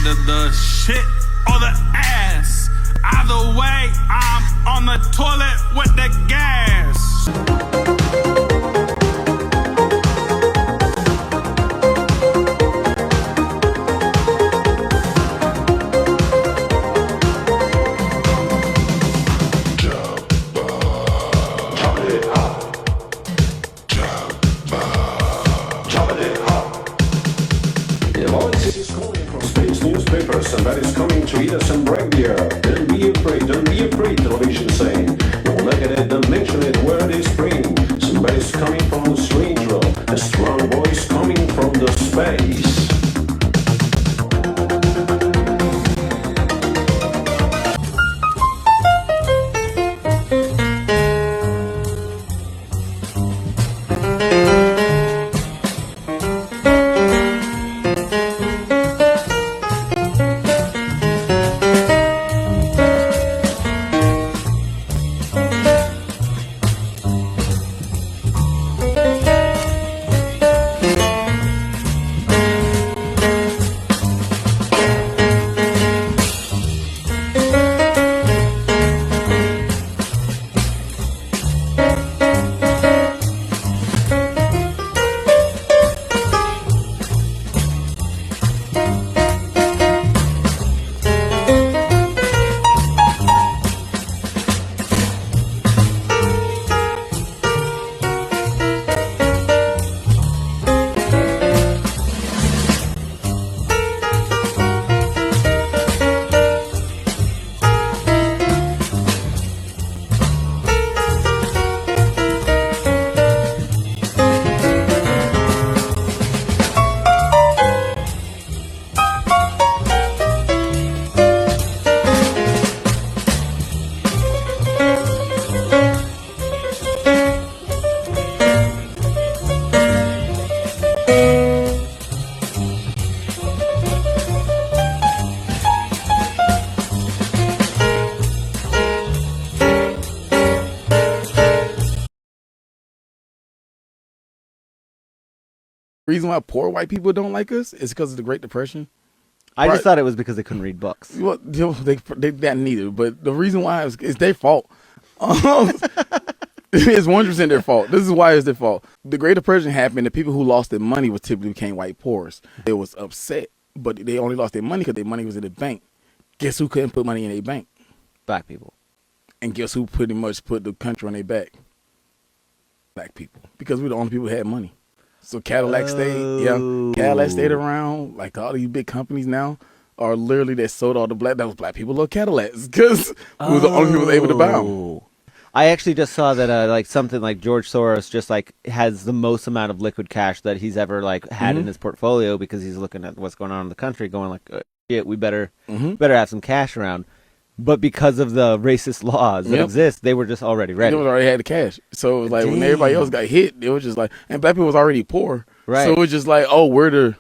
either the shit or the ass. Either way, I'm on the toilet with the gas. Somebody's coming to eat us some reindeer. Don't be afraid, television saying. Don't look at it, don't mention it, where they spring. Somebody's coming from the strange world, a strong voice coming from the space. The reason why poor white people don't like us is because of the Great Depression. I just thought it was because they couldn't read books. Well, they that neither, but the reason why is their fault. It's 100% their fault. This is why it's their fault. The Great Depression happened. The people who lost their money was typically became white poors. They was upset, but they only lost their money because their money was in the bank. Guess who couldn't put money in their bank? Black people. And guess who pretty much put the country on their back? Black people, because we're the only people who had money. So Cadillac stayed around. Like all these big companies now are literally that sold all the black people love Cadillacs because we were the only people able to buy them. I actually just saw that like something like George Soros just like has the most amount of liquid cash that he's ever like had in his portfolio because he's looking at what's going on in the country, going like, shit, we better have some cash around. But because of the racist laws that exist, they were just already ready. They already had the cash. So it was like when everybody else got hit, it was just like, and black people was already poor. Right. So it was just like, oh, we're the.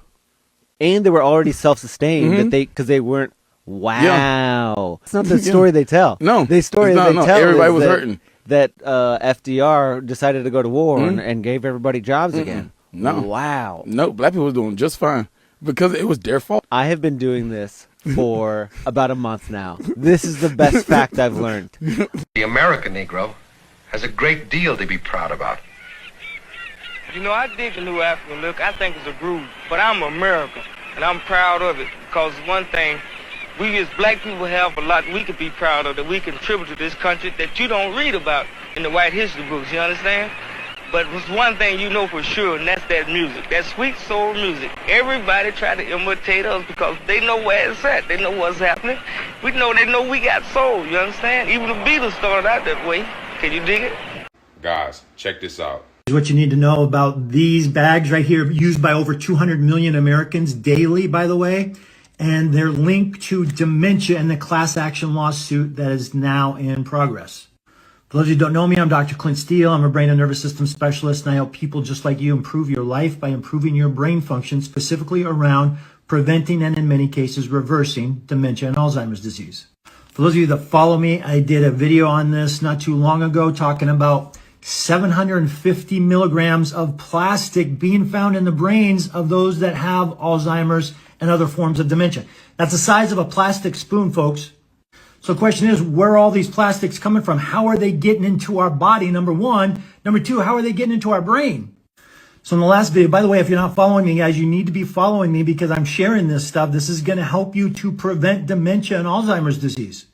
And they were already self-sustained because they weren't. Wow. It's not the story they tell. No. The story they tell everybody was that, hurting. That FDR decided to go to war and gave everybody jobs again. No. Wow. No, black people was doing just fine because it was their fault. I have been doing this for about a month now. This is the best fact I've learned. The American Negro has a great deal to be proud about. You know, I dig the new African look. I think it's a groove, but I'm American, and I'm proud of it because one thing, we as black people have a lot we could be proud of that we contribute to this country that you don't read about in the white history books, you understand? But there's one thing you know for sure, and that's that music, that sweet soul music. Everybody try to imitate us because they know where it's at. They know what's happening. They know we got soul, you understand? Even the Beatles started out that way. Can you dig it? Guys, check this out. What you need to know about these bags right here, used by over 200 million Americans daily, by the way, and they're linked to dementia and the class action lawsuit that is now in progress. For those of you who don't know me, I'm Dr. Clint Steele. I'm a brain and nervous system specialist, and I help people just like you improve your life by improving your brain function, specifically around preventing and in many cases reversing dementia and Alzheimer's disease. For those of you that follow me, I did a video on this not too long ago talking about 750 milligrams of plastic being found in the brains of those that have Alzheimer's and other forms of dementia. That's the size of a plastic spoon, folks. So the question is, where are all these plastics coming from? How are they getting into our body, number one? Number two, how are they getting into our brain? So in the last video, by the way, if you're not following me, guys, you need to be following me because I'm sharing this stuff. This is going to help you to prevent dementia and Alzheimer's disease.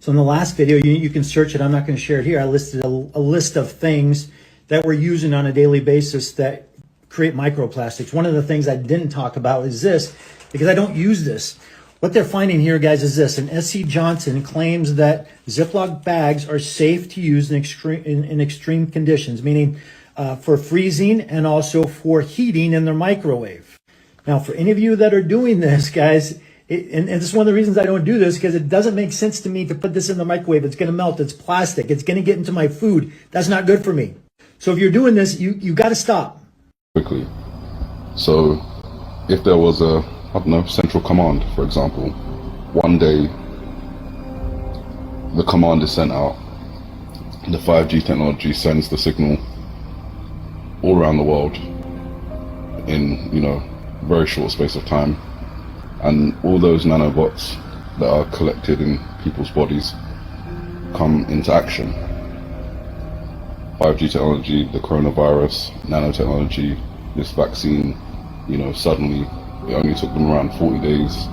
So in the last video, you can search it. I'm not going to share it here. I listed a list of things that we're using on a daily basis that create microplastics. One of the things I didn't talk about is this, because I don't use this. What they're finding here, guys, is this. And S.C. Johnson claims that Ziploc bags are safe to use in extreme conditions, meaning for freezing and also for heating in the microwave. Now, for any of you that are doing this, guys, and this is one of the reasons I don't do this, because it doesn't make sense to me to put this in the microwave. It's going to melt. It's plastic. It's going to get into my food. That's not good for me. So if you're doing this, you got to stop. Quickly. So if there was a, I don't know, central command, for example, one day the command is sent out, the 5G technology sends the signal all around the world in, very short space of time, and all those nanobots that are collected in people's bodies come into action. 5G technology, the coronavirus, nanotechnology, this vaccine, suddenly it only took them around 40 days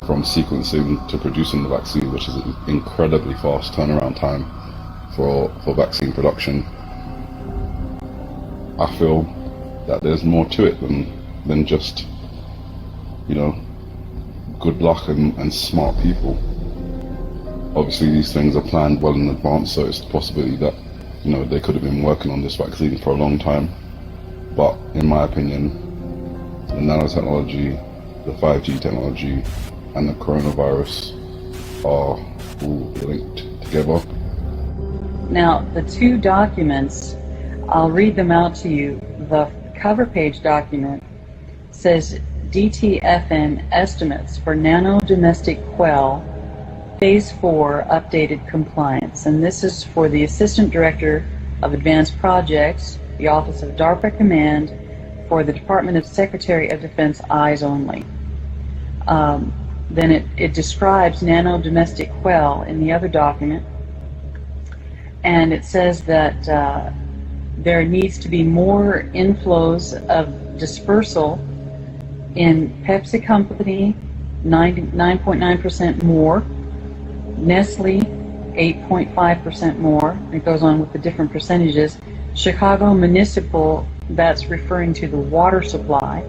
from sequencing to producing the vaccine, which is an incredibly fast turnaround time for vaccine production. I feel that there's more to it than just, good luck and smart people. Obviously these things are planned well in advance, so it's the possibility that, they could have been working on this vaccine for a long time. But in my opinion, the nanotechnology, the 5G technology, and the coronavirus are all linked together. Now, the two documents, I'll read them out to you. The cover page document says DTFN estimates for nano-domestic quell Phase 4 updated compliance. And this is for the Assistant Director of Advanced Projects, the Office of DARPA Command, for the Department of Secretary of Defense, eyes only. Then it describes nano-domestic quell in the other document. And it says that there needs to be more inflows of dispersal in Pepsi Company, 9.9% more, Nestle, 8.5% more. It goes on with the different percentages. Chicago Municipal, that's referring to the water supply.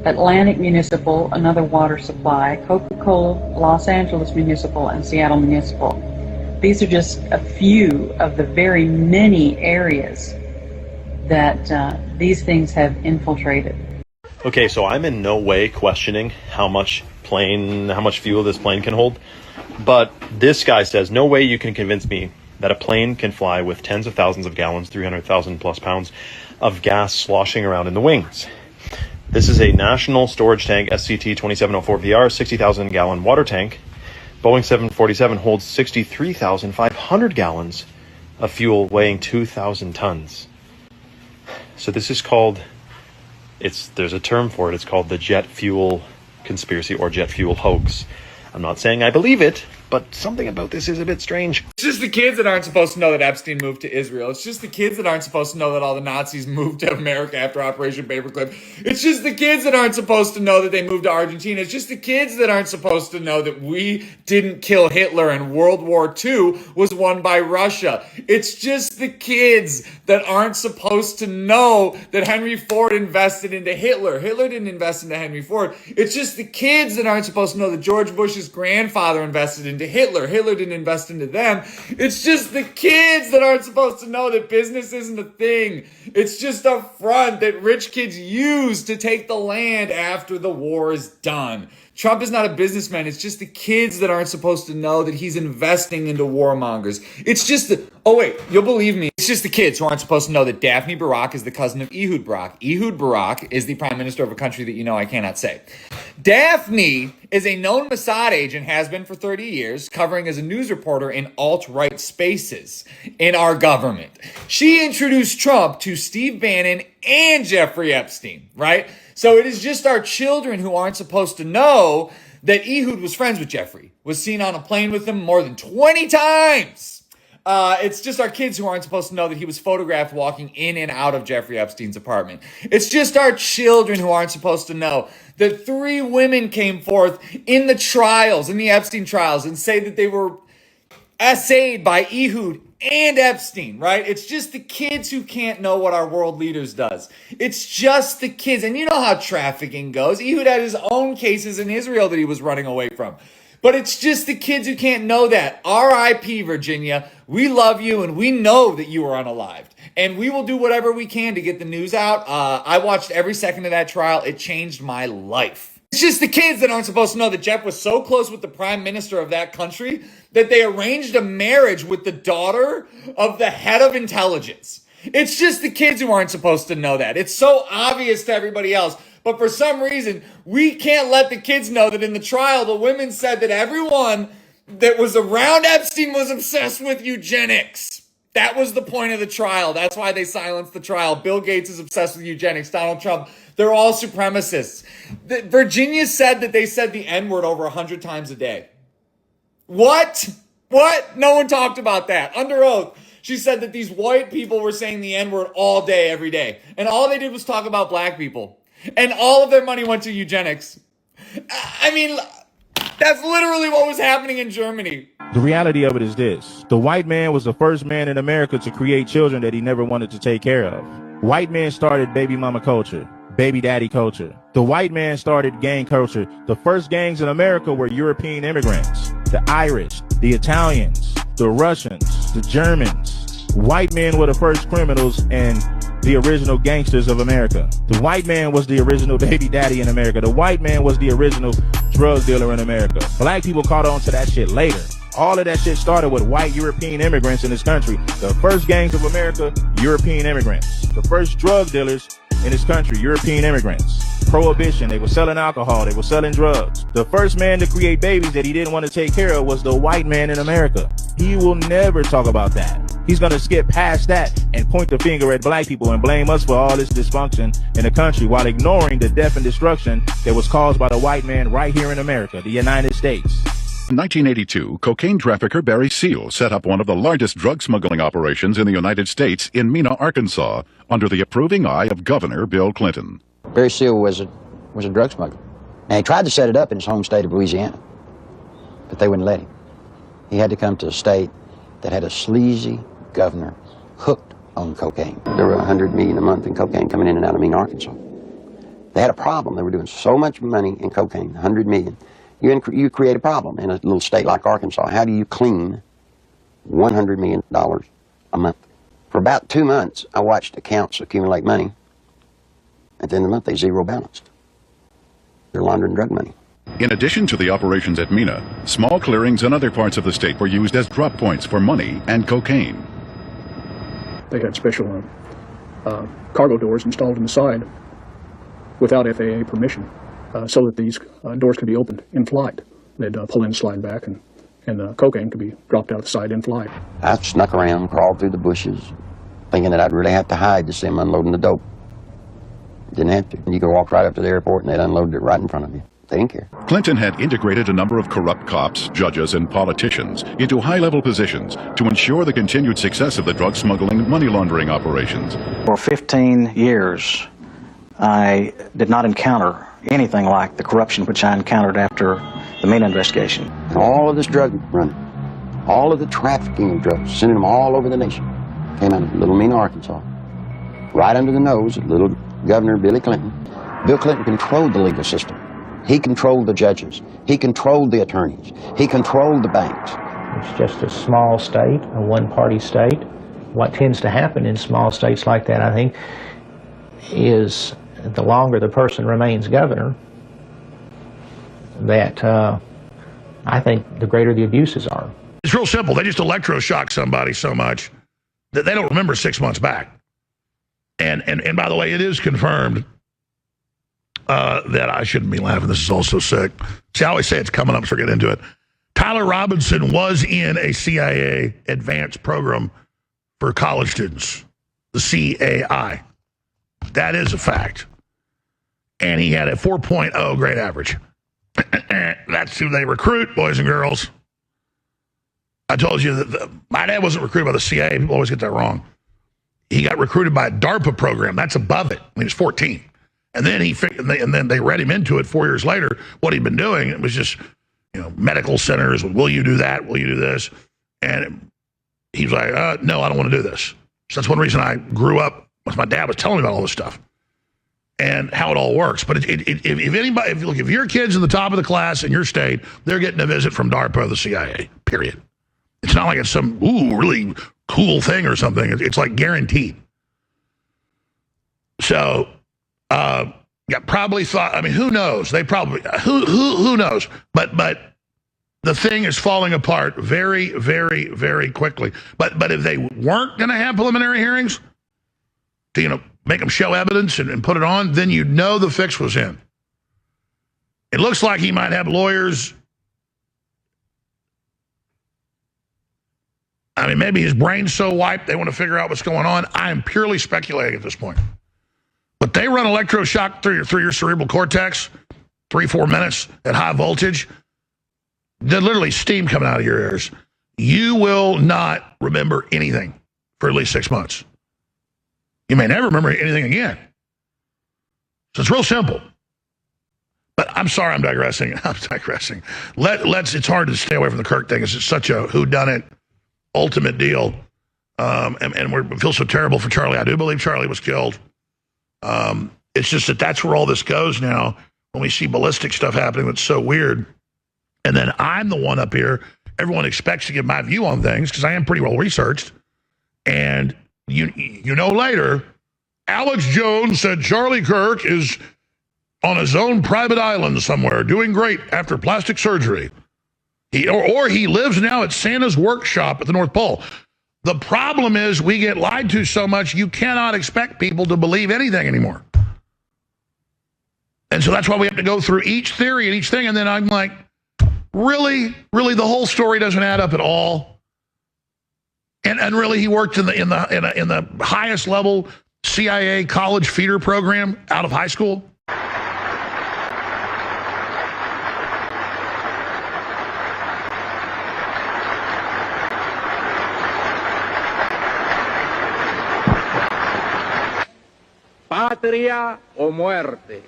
Atlantic Municipal, another water supply. Coca-Cola, Los Angeles Municipal, and Seattle Municipal. These are just a few of the very many areas that these things have infiltrated. Okay, so I'm in no way questioning how much fuel this plane can hold, but this guy says, no way you can convince me that a plane can fly with tens of thousands of gallons, 300,000 plus pounds of gas sloshing around in the wings. This is a National Storage Tank SCT 2704VR, 60,000 gallon water tank. Boeing 747 holds 63,500 gallons of fuel weighing 2,000 tons. So this is called, there's a term for it, it's called the jet fuel conspiracy or jet fuel hoax. I'm not saying I believe it, but something about this is a bit strange. It's just the kids that aren't supposed to know that Epstein moved to Israel. It's just the kids that aren't supposed to know that all the Nazis moved to America after Operation Paperclip. It's just the kids that aren't supposed to know that they moved to Argentina. It's just the kids that aren't supposed to know that we didn't kill Hitler and World War II was won by Russia. It's just the kids that aren't supposed to know that Henry Ford invested into Hitler. Hitler didn't invest into Henry Ford. It's just the kids that aren't supposed to know that George Bush's grandfather invested into Hitler. Hitler didn't invest into them. It's just the kids that aren't supposed to know that business isn't a thing. It's just a front that rich kids use to take the land after the war is done. Trump is not a businessman. It's just the kids that aren't supposed to know that he's investing into warmongers. It's just oh wait, you'll believe me. It's just the kids who aren't supposed to know that Daphne Barak is the cousin of Ehud Barak. Ehud Barak is the prime minister of a country that I cannot say. Daphne is a known Mossad agent, has been for 30 years, covering as a news reporter in alt-right spaces in our government. She introduced Trump to Steve Bannon and Jeffrey Epstein, right? So it is just our children who aren't supposed to know that Ehud was friends with Jeffrey, was seen on a plane with him more than 20 times. It's just our kids who aren't supposed to know that he was photographed walking in and out of Jeffrey Epstein's apartment. It's just our children who aren't supposed to know that 3 women came forth in the trials, in the Epstein trials, and say that they were essayed by Ehud and Epstein, right? It's just the kids who can't know what our world leaders does. It's just the kids. And you know how trafficking goes. Ehud had his own cases in Israel that he was running away from. But it's just the kids who can't know that. R.I.P. Virginia. We love you and we know that you were unalived. And we will do whatever we can to get the news out. I watched every second of that trial. It changed my life. It's just the kids that aren't supposed to know that Jeff was so close with the prime minister of that country that they arranged a marriage with the daughter of the head of intelligence. It's just the kids who aren't supposed to know that. It's so obvious to everybody else. But for some reason, we can't let the kids know that in the trial, the women said that everyone that was around Epstein was obsessed with eugenics. That was the point of the trial. That's why they silenced the trial. Bill Gates is obsessed with eugenics. Donald Trump. They're all supremacists. Virginia said that they said the N-word over 100 times a day. What? What? No one talked about that. Under oath, she said that these white people were saying the N-word all day, every day. And all they did was talk about black people. And all of their money went to eugenics. I mean, that's literally what was happening in Germany. The reality of it is this. The white man was the first man in America to create children that he never wanted to take care of. White men started baby mama culture, baby daddy culture. The white man started gang culture. The first gangs in America were European immigrants, the Irish, the Italians, the Russians, the Germans. White men were the first criminals and the original gangsters of America. The white man was the original baby daddy in America. The white man was the original drug dealer in America. Black people caught on to that shit later. All of that shit started with white European immigrants in this country. The first gangs of America, European immigrants. The first drug dealers in this country, European immigrants. Prohibition, they were selling alcohol, they were selling drugs. The first man to create babies that he didn't want to take care of was the white man in America. He will never talk about that. He's going to skip past that and point the finger at black people and blame us for all this dysfunction in the country while ignoring the death and destruction that was caused by the white man right here in America, the United States. In 1982, cocaine trafficker Barry Seal set up one of the largest drug smuggling operations in the United States in Mena, Arkansas, under the approving eye of Governor Bill Clinton. Barry Seal was a drug smuggler. Now, he tried to set it up in his home state of Louisiana, but they wouldn't let him. He had to come to a state that had a sleazy governor hooked on cocaine. There were $100 million a month in cocaine coming in and out of Mena, Arkansas. They had a problem. They were doing so much money in cocaine, $100 million. You create a problem in a little state like Arkansas. How do you clean $100 million a month? For about 2 months, I watched accounts accumulate money. At the end of the month, they zero balanced. They're laundering drug money. In addition to the operations at Mena, small clearings in other parts of the state were used as drop points for money and cocaine. They had special cargo doors installed in the side without FAA permission. So that these doors could be opened in flight. They'd pull in, slide back, and the cocaine could be dropped out of the side in flight. I snuck around, crawled through the bushes, thinking that I'd really have to hide to see them unloading the dope. Didn't have to. You could walk right up to the airport and they'd unload it right in front of you. They didn't care. Clinton had integrated a number of corrupt cops, judges, and politicians into high-level positions to ensure the continued success of the drug smuggling money laundering operations. For 15 years, I did not encounter anything like the corruption which I encountered after the Mena investigation. And all of this drug running, all of the trafficking of drugs, sending them all over the nation, came out of little Mena, Arkansas, right under the nose of little Governor Billy Clinton. Bill Clinton controlled the legal system. He controlled the judges. He controlled the attorneys. He controlled the banks. It's just a small state, a one-party state. What tends to happen in small states like that, I think, is the longer the person remains governor, that I think the greater the abuses are. It's real simple. They just electroshock somebody so much that they don't remember 6 months back. And by the way, it is confirmed that I shouldn't be laughing. This is all so sick. See, I always say it's coming up, so we're getting into it. Tyler Robinson was in a CIA advanced program for college students, the CAI. That is a fact. and he had a 4.0 grade average. That's who they recruit, boys and girls. I told you that my dad wasn't recruited by the CIA. People always get that wrong. He got recruited by a DARPA program. That's above it. When he was 14. And then then they read him into it 4 years later, what he'd been doing. It was just, medical centers. Will you do that? Will you do this? And he was like, no, I don't want to do this. So that's one reason I grew up. My dad was telling me about all this stuff and how it all works. But if your kid's in the top of the class in your state, they're getting a visit from DARPA or the CIA, period. It's not like it's some, really cool thing or something. It's like guaranteed. So, probably thought, who knows? They probably, who knows? But the thing is falling apart very, very, very quickly. But if they weren't going to have preliminary hearings to, make them show evidence and put it on, then you'd know the fix was in. It looks like he might have lawyers. Maybe his brain's so wiped they want to figure out what's going on. I'm purely speculating at this point. But they run electroshock through your cerebral cortex, 3-4 minutes at high voltage. There's literally steam coming out of your ears. You will not remember anything for at least 6 months. You may never remember anything again. So it's real simple. But I'm sorry, I'm digressing. It's hard to stay away from the Kirk thing. It's such a whodunit, ultimate deal. And we feel so terrible for Charlie. I do believe Charlie was killed. It's just that's where all this goes now when we see ballistic stuff happening that's so weird. And then I'm the one up here. Everyone expects to give my view on things because I am pretty well researched. And later, Alex Jones said Charlie Kirk is on his own private island somewhere doing great after plastic surgery. He lives now at Santa's workshop at the North Pole. The problem is we get lied to so much you cannot expect people to believe anything anymore. And so that's why we have to go through each theory and each thing. And then I'm like, really, the whole story doesn't add up at all. And really, he worked in the highest level CIA college feeder program out of high school. Patria o muerte.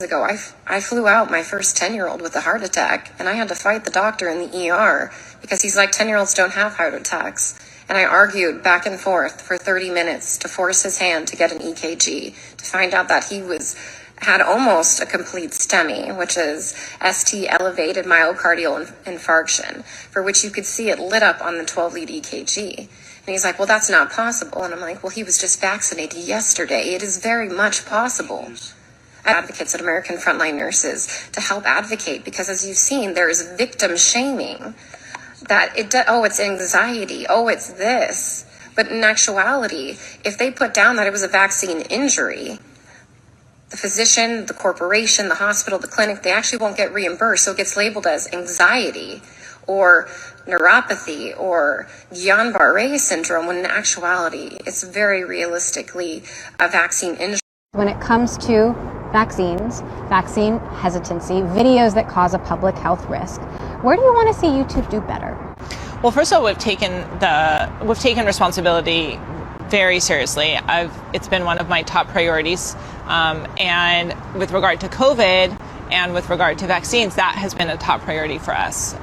Ago, I flew out my first 10-year-old with a heart attack, and I had to fight the doctor in the ER because he's like, 10-year-olds don't have heart attacks. And I argued back and forth for 30 minutes to force his hand to get an EKG to find out that he had almost a complete STEMI, which is ST elevated myocardial infarction, for which you could see it lit up on the 12-lead EKG. And he's like, well, that's not possible. And I'm like, well, he was just vaccinated yesterday. It is very much possible. Advocates at American Frontline Nurses to help advocate because, as you've seen, there is victim shaming that it's anxiety, it's this. But in actuality, if they put down that it was a vaccine injury, the physician, the corporation, the hospital, the clinic, they actually won't get reimbursed. So it gets labeled as anxiety or neuropathy or Guillain-Barré syndrome, when in actuality, it's very realistically a vaccine injury. When it comes to vaccines, vaccine hesitancy, videos that cause a public health risk, where do you want to see YouTube do better? Well, first of all, we've taken responsibility very seriously. It's been one of my top priorities, and with regard to COVID and with regard to vaccines, that has been a top priority for us.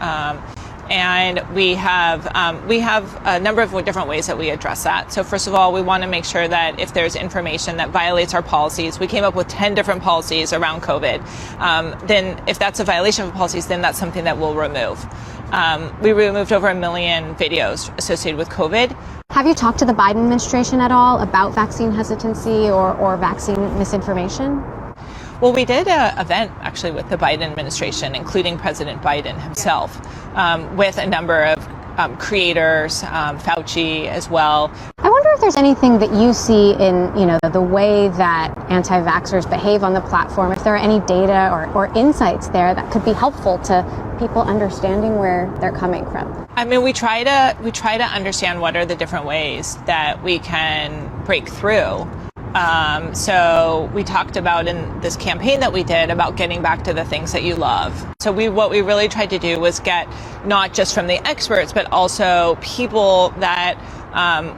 And we have a number of different ways that we address that. So first of all, we want to make sure that if there's information that violates our policies, we came up with 10 different policies around COVID. Then if that's a violation of policies, then that's something that we'll remove. We removed over 1 million videos associated with COVID. Have you talked to the Biden administration at all about vaccine hesitancy or vaccine misinformation? Well, we did an event actually with the Biden administration, including President Biden himself, with a number of creators, Fauci as well. I wonder if there's anything that you see in, the way that anti-vaxxers behave on the platform, if there are any data or insights there that could be helpful to people understanding where they're coming from. I mean, we try to understand what are the different ways that we can break through. So we talked about in this campaign that we did about getting back to the things that you love. So what we really tried to do was get not just from the experts, but also people that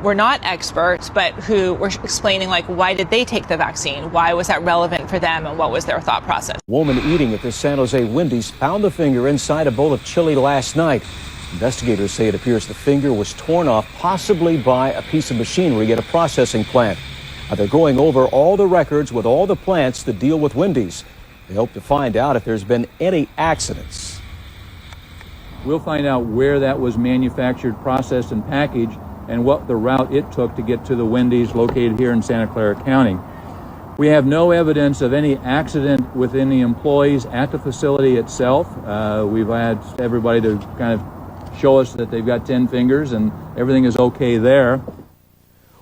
were not experts, but who were explaining, like, why did they take the vaccine? Why was that relevant for them? And what was their thought process? Woman eating at the San Jose Wendy's found the finger inside a bowl of chili last night. Investigators say it appears the finger was torn off, possibly by a piece of machinery at a processing plant. They're going over all the records with all the plants that deal with Wendy's. They hope to find out if there's been any accidents. We'll find out where that was manufactured, processed, and packaged, and what the route it took to get to the Wendy's located here in Santa Clara County. We have no evidence of any accident within the employees at the facility itself. We've had everybody to kind of show us that they've got 10 fingers and everything is okay there.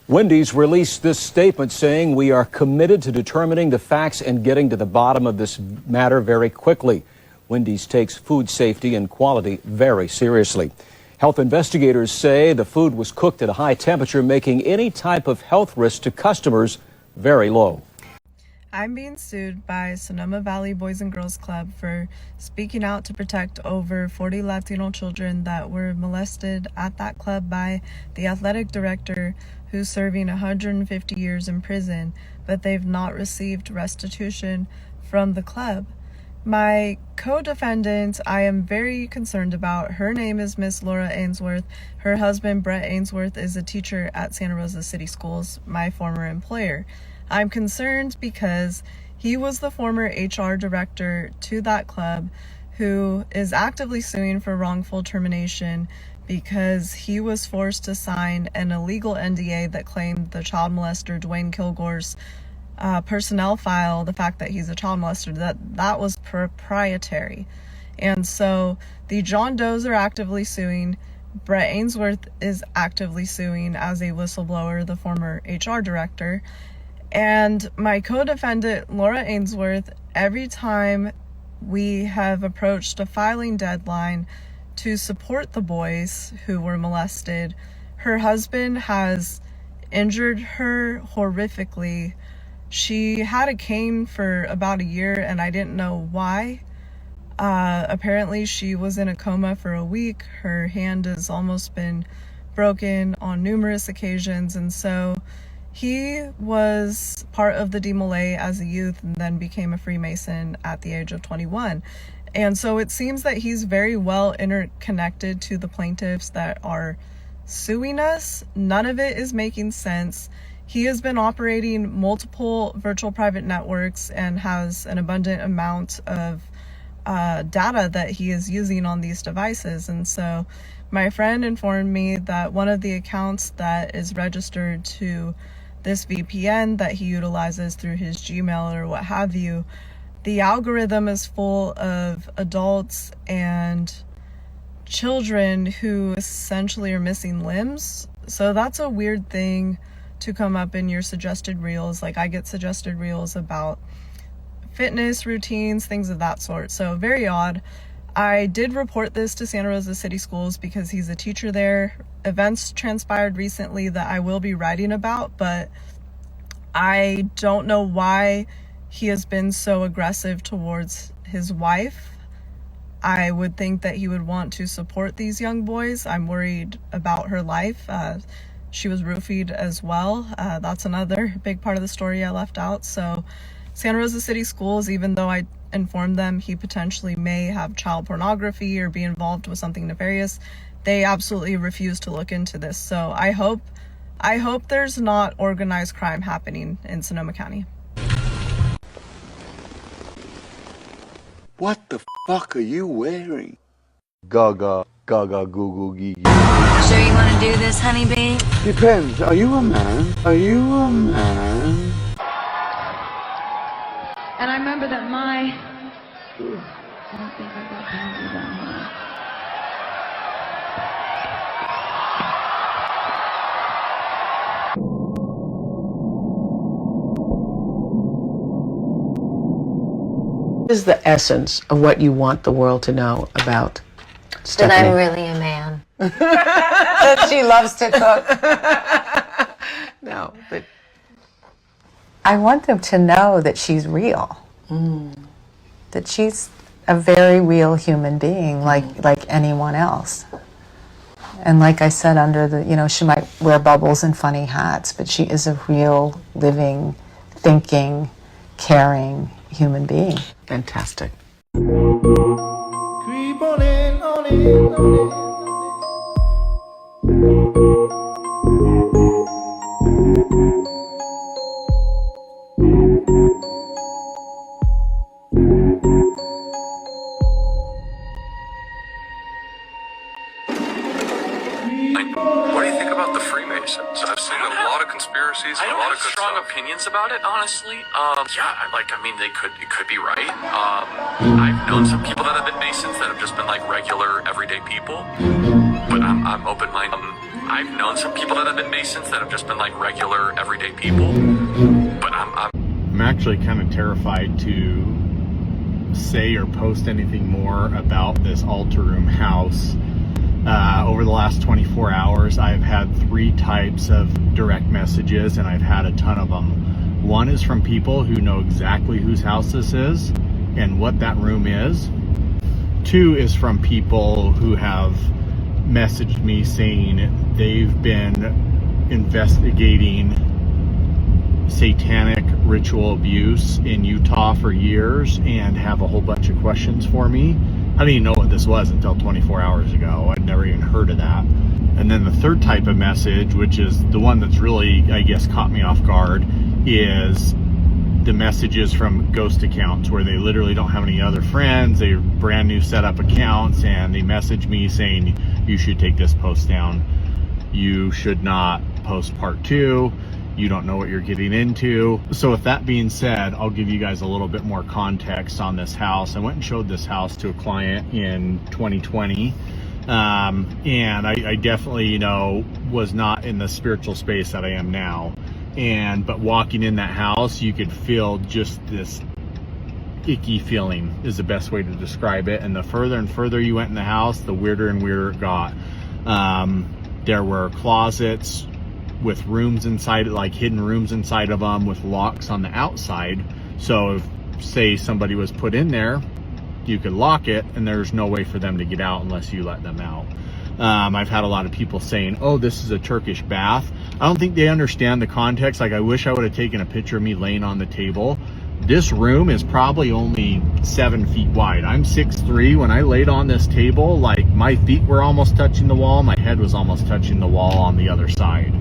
Wendy's released this statement saying, "We are committed to determining the facts and getting to the bottom of this matter very quickly." Wendy's takes food safety and quality very seriously. Health investigators say the food was cooked at a high temperature, making any type of health risk to customers very low. I'm being sued by Sonoma Valley Boys and Girls Club for speaking out to protect over 40 Latino children that were molested at that club by the athletic director, who's serving 150 years in prison, but they've not received restitution from the club. My co-defendant, I am very concerned about. Her name is Miss Laura Ainsworth. Her husband, Brett Ainsworth, is a teacher at Santa Rosa City Schools, my former employer. I'm concerned because he was the former HR director to that club who is actively suing for wrongful termination because he was forced to sign an illegal NDA that claimed the child molester Dwayne Kilgore's personnel file, the fact that he's a child molester, that was proprietary. And so the John Does are actively suing. Brett Ainsworth is actively suing as a whistleblower, the former HR director. And my co-defendant, Laura Ainsworth, every time we have approached a filing deadline to support the boys who were molested, her husband has injured her horrifically. She had a cane for about a year and I didn't know why. Apparently she was in a coma for a week. Her hand has almost been broken on numerous occasions, and so he was part of the DeMolay as a youth and then became a Freemason at the age of 21. And so it seems that he's very well interconnected to the plaintiffs that are suing us. None of it is making sense. He has been operating multiple virtual private networks and has an abundant amount of data that he is using on these devices. And so my friend informed me that one of the accounts that is registered to this VPN that he utilizes through his Gmail or what have you, the algorithm is full of adults and children who essentially are missing limbs. So that's a weird thing to come up in your suggested reels. Like, I get suggested reels about fitness routines, things of that sort. So very odd. I did report this to Santa Rosa City Schools because he's a teacher there. Events transpired recently that I will be writing about, but I don't know why he has been so aggressive towards his wife. I would think that he would want to support these young boys. I'm worried about her life. She was roofied as well. That's another big part of the story I left out. So Santa Rosa City Schools, even though I informed them he potentially may have child pornography or be involved with something nefarious, they absolutely refuse to look into this. So I hope there's not organized crime happening in Sonoma County. What the fuck are you wearing? Gaga, gaga, goo goo gee gee. Sure you want to do this, honeybee? Depends. Are you a man? Are you a man? And I remember that I don't think I got hands that much. What is the essence of what you want the world to know about Stephanie? That I'm really a man. That she loves to cook. No, but I want them to know that she's real. That she's a very real human being, like anyone else. And like I said, under the, she might wear bubbles and funny hats, but she is a real, living, thinking, caring human being. Fantastic. Creep on in, on in, on in. What do you think about the Freemasons? I've seen a lot of conspiracies and a lot of good strong opinions about it, honestly. It could be right. I've known some people that have been Masons that have just been like regular, everyday people. But I'm open-minded. I've known some people that have been Masons that have just been like regular, everyday people. But I'm actually kind of terrified to say or post anything more about this altar room house. Over the last 24 hours, I've had 3 types of direct messages, and I've had a ton of them. One is from people who know exactly whose house this is and what that room is. 2 is from people who have messaged me saying they've been investigating satanic ritual abuse in Utah for years and have a whole bunch of questions for me. I didn't even know what this was until 24 hours ago. I'd never even heard of that. And then the 3rd type of message, which is the one that's really, I guess, caught me off guard, is the messages from ghost accounts where they literally don't have any other friends. They're brand new set up accounts, and they message me saying, you should take this post down. You should not post part 2. You don't know what you're getting into. So with that being said, I'll give you guys a little bit more context on this house. I went and showed this house to a client in 2020. And I definitely, was not in the spiritual space that I am now. But walking in that house, you could feel just this icky feeling is the best way to describe it. And the further and further you went in the house, the weirder and weirder it got. There were closets with rooms inside, like hidden rooms inside of them with locks on the outside. So if, say, somebody was put in there, you could lock it and there's no way for them to get out unless you let them out. I've had a lot of people saying, oh, this is a Turkish bath. I don't think they understand the context. Like, I wish I would have taken a picture of me laying on the table. This room is probably only 7 feet wide. I'm 6'3". When I laid on this table, like, my feet were almost touching the wall. My head was almost touching the wall on the other side.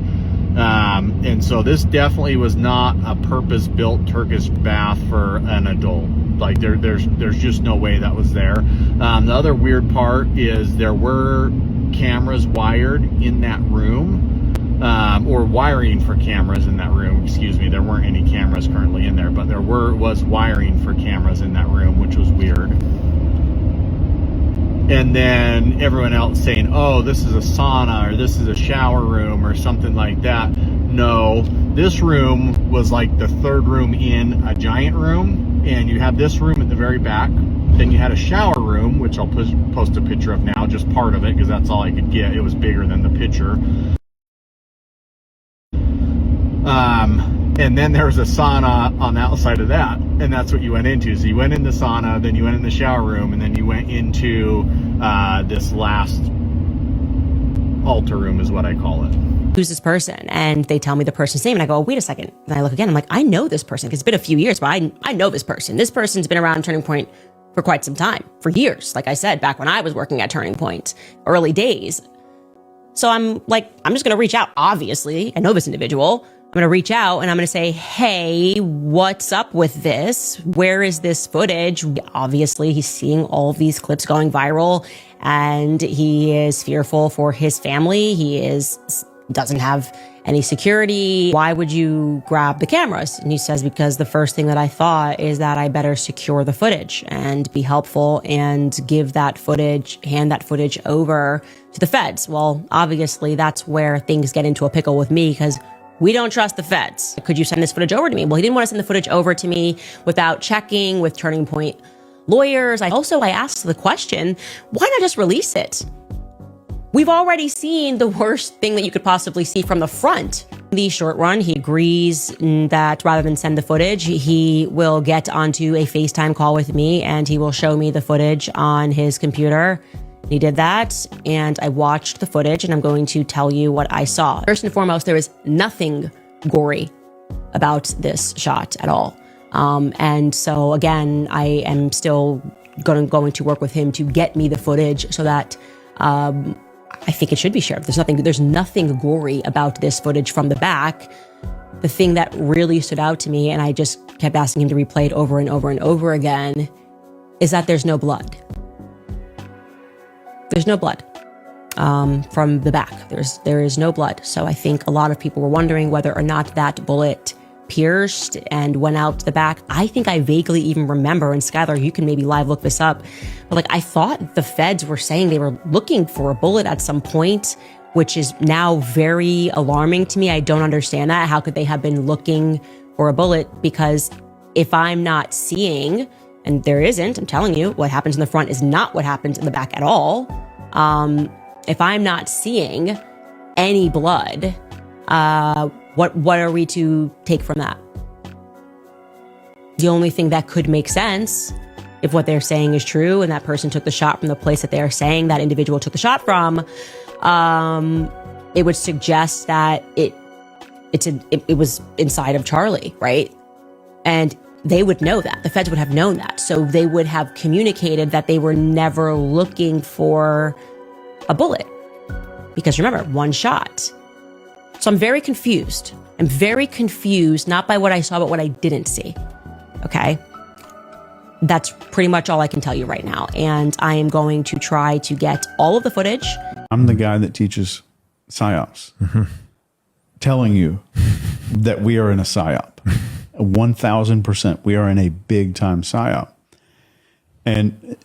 And so this definitely was not a purpose-built Turkish bath for an adult. Like, there's just no way that was there. The other weird part is there were cameras wired in that room, or wiring for cameras in that room. Excuse me, there weren't any cameras currently in there, but there was wiring for cameras in that room, which was weird. And then everyone else saying, oh, this is a sauna, or this is a shower room, or something like that. No, this room was like the 3rd room in a giant room, and you had this room at the very back. Then you had a shower room, which I'll post a picture of now, just part of it, because that's all I could get. It was bigger than the picture. And then there was a sauna on the outside of that, and that's what you went into. So you went in the sauna, then you went in the shower room, and then you went into this last altar room is what I call it. Who's this person? And they tell me the person's name, and I go, oh, wait a second. And I look again, I'm like, I know this person, because it's been a few years, but I know this person. This person's been around Turning Point for quite some time, for years. Like I said, back when I was working at Turning Point, early days. So I'm like, I'm just gonna reach out. Obviously, I know this individual. I'm gonna reach out and I'm gonna say, hey, what's up with this? Where is this footage? Obviously, he's seeing all of these clips going viral and he is fearful for his family. He doesn't have any security. Why would you grab the cameras? And he says, because the first thing that I thought is that I better secure the footage and be helpful and hand that footage over to the feds. Well, obviously that's where things get into a pickle with me, because we don't trust the feds. Could you send this footage over to me? Well, he didn't want to send the footage over to me without checking with Turning Point lawyers. I asked the question, why not just release it? We've already seen the worst thing that you could possibly see from the front. In the short run, he agrees that rather than send the footage, he will get onto a FaceTime call with me and he will show me the footage on his computer. He did that, and I watched the footage, and I'm going to tell you what I saw. First and foremost, there is nothing gory about this shot at all. And so again, I am still going to work with him to get me the footage so that I think it should be shared. There's nothing gory about this footage from the back. The thing that really stood out to me, and I just kept asking him to replay it over and over and over again, is that there's no blood. There's no blood from the back. There is no blood. So I think a lot of people were wondering whether or not that bullet pierced and went out the back. I think I vaguely even remember, and Skylar, you can maybe live look this up, but like I thought the feds were saying they were looking for a bullet at some point, which is now very alarming to me. I don't understand that. How could they have been looking for a bullet? Because if I'm not seeing, and there isn't, I'm telling you, what happens in the front is not what happens in the back at all. If I'm not seeing any blood, what are we to take from that? The only thing that could make sense, if what they're saying is true and that person took the shot from the place that they're saying that individual took the shot from, it would suggest that it was inside of Charlie, right? And they would know that. The feds would have known that. So they would have communicated that they were never looking for a bullet. Because remember, one shot. So I'm very confused. I'm very confused, not by what I saw, but what I didn't see. Okay? That's pretty much all I can tell you right now. And I am going to try to get all of the footage. I'm the guy that teaches PSYOPs. Telling you that we are in a PSYOP. 1,000%. We are in a big time PSYOP. And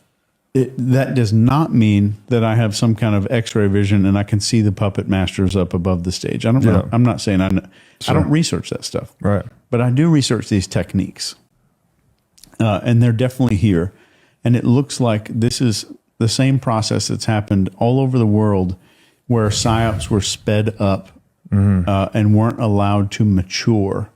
that does not mean that I have some kind of x-ray vision and I can see the puppet masters up above the stage. I don't know. I'm not saying I don't research that stuff. Right. But I do research these techniques. And they're definitely here. And it looks like this is the same process that's happened all over the world where PSYOPs were sped up and weren't allowed to mature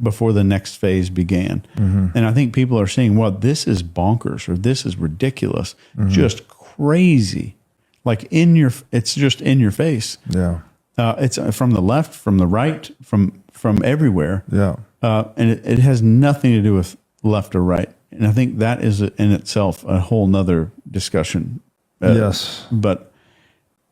before the next phase began. And I think people are saying, well, this is bonkers or this is ridiculous, just crazy. Like it's just in your face. Yeah. It's from the left, from the right, from everywhere. Yeah. And it has nothing to do with left or right. And I think that is in itself a whole nother discussion. Yes. But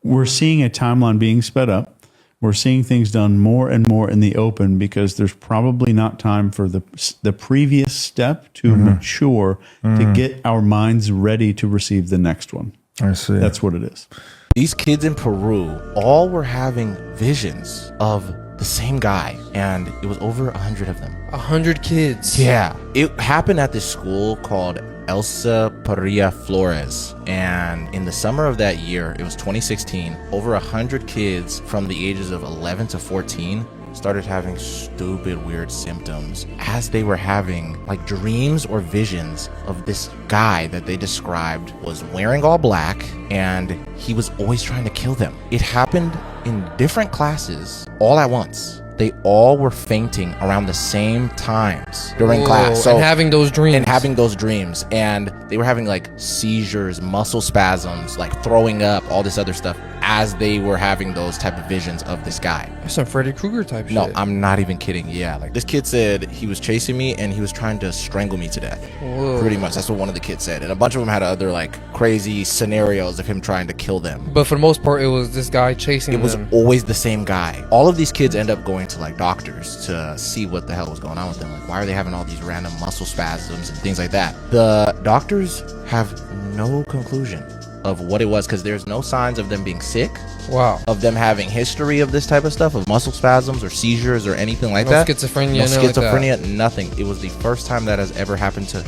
we're seeing a timeline being sped up. We're seeing things done more and more in the open because there's probably not time for the previous step to mature to get our minds ready to receive the next one. I see. That's what it is. These kids in Peru all were having visions of the same guy, and it was over 100 of them. 100 kids? Yeah. It happened at this school called Elsa Parrilla Flores, and in the summer of that year, it was 2016, over 100 kids from the ages of 11 to 14 started having stupid, weird symptoms as they were having like dreams or visions of this guy that they described was wearing all black and he was always trying to kill them. It happened in different classes all at once. They all were fainting around the same times during class. So, and having those dreams. And they were having like seizures, muscle spasms, like throwing up, all this other stuff as they were having those type of visions of this guy. That's some Freddy Krueger type shit. No, I'm not even kidding. Yeah, like this kid said he was chasing me and he was trying to strangle me to death. Whoa. Pretty much. That's what one of the kids said. And a bunch of them had other like crazy scenarios of him trying to kill them. But for the most part, it was this guy chasing them. It was always the same guy. All of these kids end up going to like doctors to see what the hell was going on with them. Like, why are they having all these random muscle spasms and things like that? The doctors have no conclusion of what it was because there's no signs of them being sick. Wow. Of them having history of this type of stuff, of muscle spasms or seizures or anything like that. Schizophrenia, no schizophrenia, like nothing. It was the first time that has ever happened to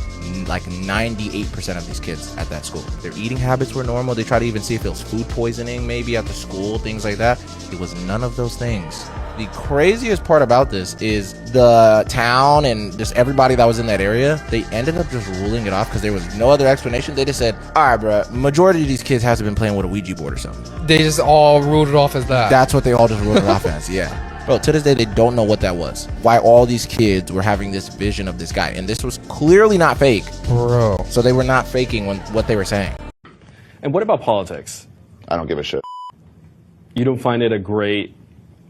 like 98% of these kids at that school. Their eating habits were normal. They tried to even see if it was food poisoning maybe at the school, things like that. It was none of those things. The craziest part about this is the town and just everybody that was in that area, they ended up just ruling it off because there was no other explanation. They just said, all right, bro, majority of these kids hasn't been playing with a Ouija board or something. They just all ruled it off as that. That's what they all just ruled it off as, yeah. Bro, to this day, they don't know what that was. Why all these kids were having this vision of this guy. And this was clearly not fake. Bro. So they were not faking what they were saying. And what about politics? I don't give a shit. You don't find it a great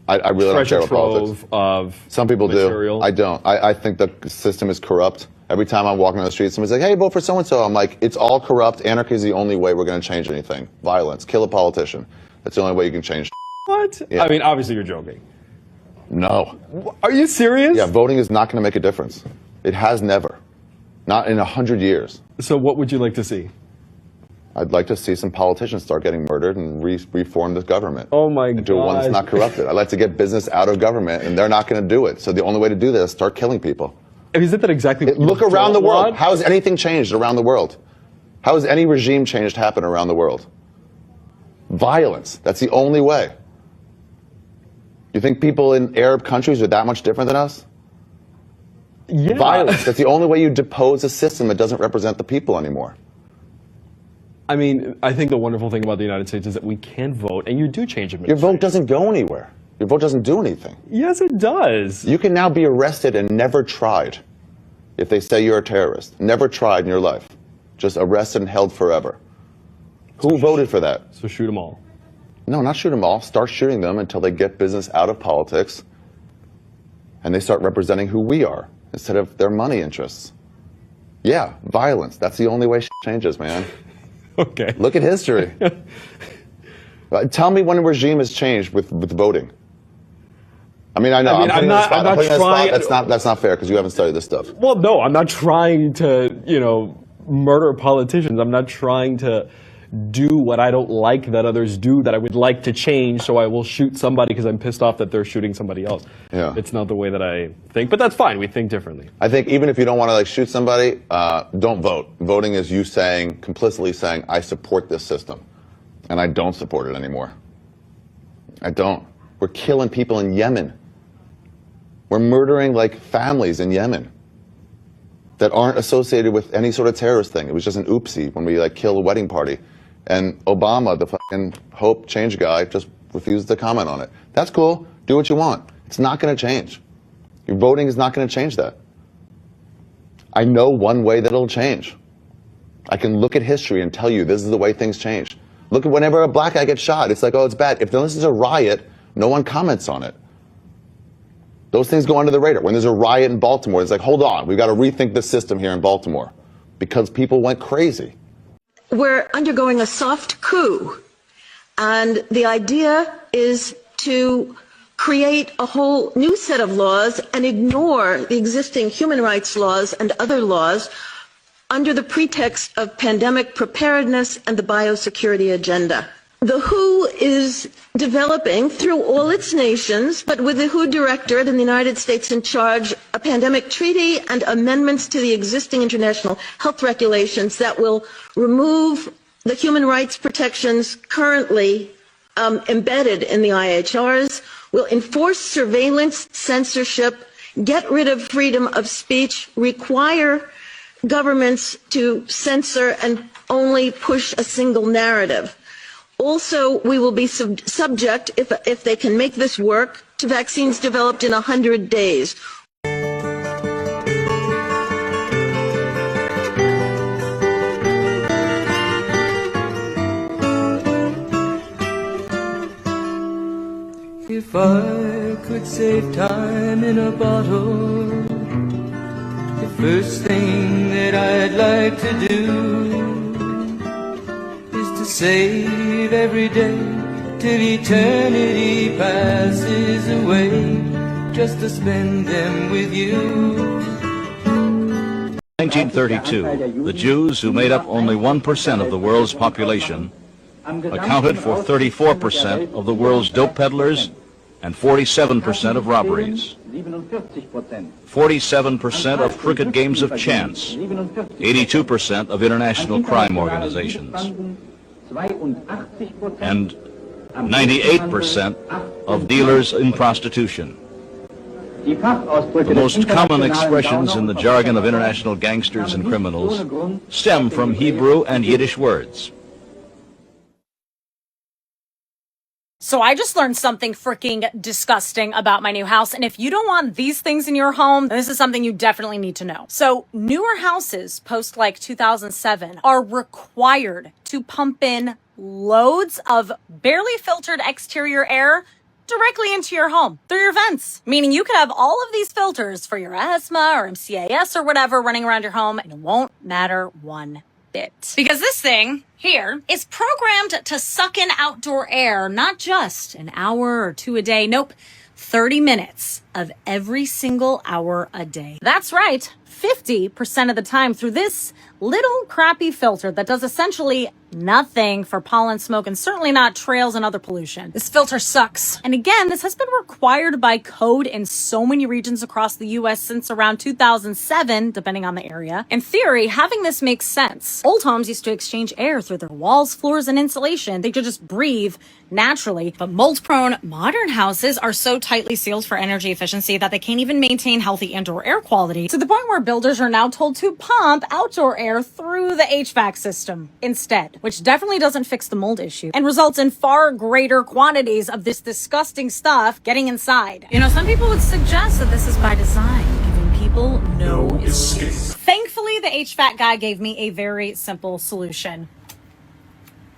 I really don't care about trove politics. Of Some people material? do. I don't. I think the system is corrupt. Every time I'm walking on the street, somebody's like, hey, vote for so-and-so. I'm like, it's all corrupt. Anarchy is the only way we're going to change anything. Violence. Kill a politician. That's the only way you can change. What? Yeah. I mean, obviously you're joking. No. Are you serious? Yeah, voting is not going to make a difference. It has never. Not in 100 years. So what would you like to see? I'd like to see some politicians start getting murdered and reform this government. Oh my God. Do one that's not corrupted. I'd like to get business out of government, and they're not going to do it. So the only way to do that is start killing people. Isn't that exactly what Look around the world. How has anything changed around the world? How has any regime change happen around the world? Violence. That's the only way. You think people in Arab countries are that much different than us? Yeah. Violence. That's the only way you depose a system that doesn't represent the people anymore. I mean, I think the wonderful thing about the United States is that we can vote, and you do change Your administration. vote doesn't go anywhere. Your vote doesn't do anything. Yes, it does. You can now be arrested and never tried if they say you're a terrorist. Never tried in your life. Just arrested and held forever. Who voted for that? So shoot them all. No, not shoot them all. Start shooting them until they get business out of politics and they start representing who we are instead of their money interests. Yeah, violence. That's the only way changes, man. Okay. Look at history. Tell me when a regime has changed with voting. I mean, I know. I'm not trying. That's not fair because you haven't studied this stuff. Well, no, I'm not trying to, murder politicians. I'm not trying to do what I don't like that others do that I would like to change, so I will shoot somebody because I'm pissed off that they're shooting somebody else. Yeah. It's not the way that I think, but that's fine. We think differently. I think even if you don't want to shoot somebody, don't vote. Voting is you complicitly saying, I support this system. And I don't support it anymore. I don't. We're killing people in Yemen. We're murdering families in Yemen that aren't associated with any sort of terrorist thing. It was just an oopsie when we kill a wedding party. And Obama, the fucking hope change guy, just refused to comment on it. That's cool. Do what you want. It's not going to change. Your voting is not going to change that. I know one way that it'll change. I can look at history and tell you this is the way things change. Look at whenever a black guy gets shot, it's like, oh, it's bad. If this is a riot, no one comments on it. Those things go under the radar. When there's a riot in Baltimore, it's like, hold on, we've got to rethink the system here in Baltimore because people went crazy. We're undergoing a soft coup, and the idea is to create a whole new set of laws and ignore the existing human rights laws and other laws under the pretext of pandemic preparedness and the biosecurity agenda. The WHO is developing through all its nations, but with the WHO directorate and the United States in charge, a pandemic treaty and amendments to the existing international health regulations that will remove the human rights protections currently embedded in the IHRs, will enforce surveillance, censorship, get rid of freedom of speech, require governments to censor and only push a single narrative. Also, we will be subject, if they can make this work, to vaccines developed in 100 days. If I could save time in a bottle, the first thing that I'd like to do to save every day till eternity passes away, just to spend them with you. 1932, the Jews, who made up only 1% of the world's population, accounted for 34% of the world's dope peddlers and 47% of robberies. 47% of crooked games of chance, 82% of international crime organizations. And 98% of dealers in prostitution. The most common expressions in the jargon of international gangsters and criminals stem from Hebrew and Yiddish words. So I just learned something freaking disgusting about my new house. And if you don't want these things in your home, this is something you definitely need to know. So newer houses post like 2007 are required to pump in loads of barely filtered exterior air directly into your home through your vents. Meaning you could have all of these filters for your asthma or MCAS or whatever running around your home and it won't matter one bit. Because this thing here is programmed to suck in outdoor air, not just an hour or two a day. Nope, 30 minutes of every single hour a day. That's right, 50% of the time through this little crappy filter that does essentially nothing for pollen, smoke, and certainly not trails and other pollution. This filter sucks. And again, this has been required by code in so many regions across the US since around 2007, depending on the area. In theory, having this makes sense. Old homes used to exchange air through their walls, floors, and insulation. They could just breathe naturally. But mold-prone modern houses are so tightly sealed for energy efficiency that they can't even maintain healthy indoor air quality, to the point where builders are now told to pump outdoor air through the HVAC system instead, which definitely doesn't fix the mold issue and results in far greater quantities of this disgusting stuff getting inside. You know, some people would suggest that this is by design, giving people no escape. Thankfully, the HVAC guy gave me a very simple solution.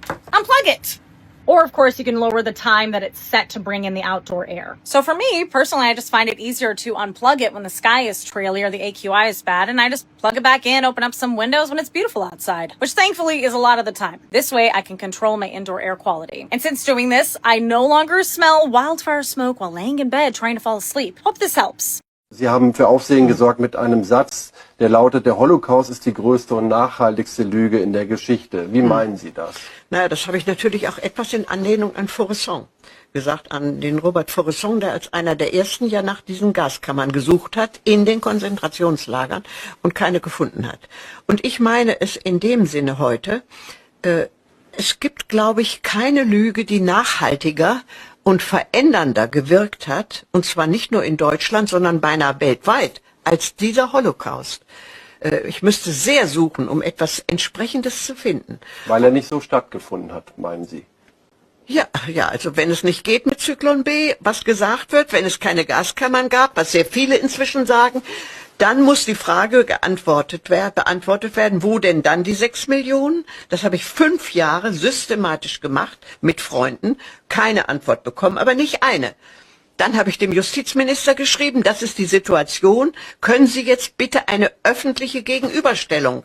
Unplug it. Or, of course, you can lower the time that it's set to bring in the outdoor air. So for me, personally, I just find it easier to unplug it when the sky is traily or the AQI is bad, and I just plug it back in, open up some windows when it's beautiful outside, which thankfully is a lot of the time. This way, I can control my indoor air quality. And since doing this, I no longer smell wildfire smoke while laying in bed trying to fall asleep. Hope this helps. Sie haben für Aufsehen gesorgt mit einem Satz, der lautet, der Holocaust ist die größte und nachhaltigste Lüge in der Geschichte. Wie meinen Sie das? Naja, das habe ich natürlich auch etwas in Anlehnung an Faurisson gesagt, an den Robert Faurisson, der als einer der ersten ja nach diesen Gaskammern gesucht hat in den Konzentrationslagern und keine gefunden hat. Und ich meine es in dem Sinne heute, es gibt, glaube ich, keine Lüge, die nachhaltiger und verändernder gewirkt hat, und zwar nicht nur in Deutschland, sondern beinahe weltweit, als dieser Holocaust. Ich müsste sehr suchen, um etwas Entsprechendes zu finden. Weil er nicht so stattgefunden hat, meinen Sie? Ja, also wenn es nicht geht mit Zyklon B, was gesagt wird, wenn es keine Gaskammern gab, was sehr viele inzwischen sagen, dann muss die Frage beantwortet werden, wo denn dann die 6 Millionen? Das habe ich 5 Jahre systematisch gemacht mit Freunden, keine Antwort bekommen, aber nicht eine. Dann habe ich dem Justizminister geschrieben, das ist die Situation, können Sie jetzt bitte eine öffentliche Gegenüberstellung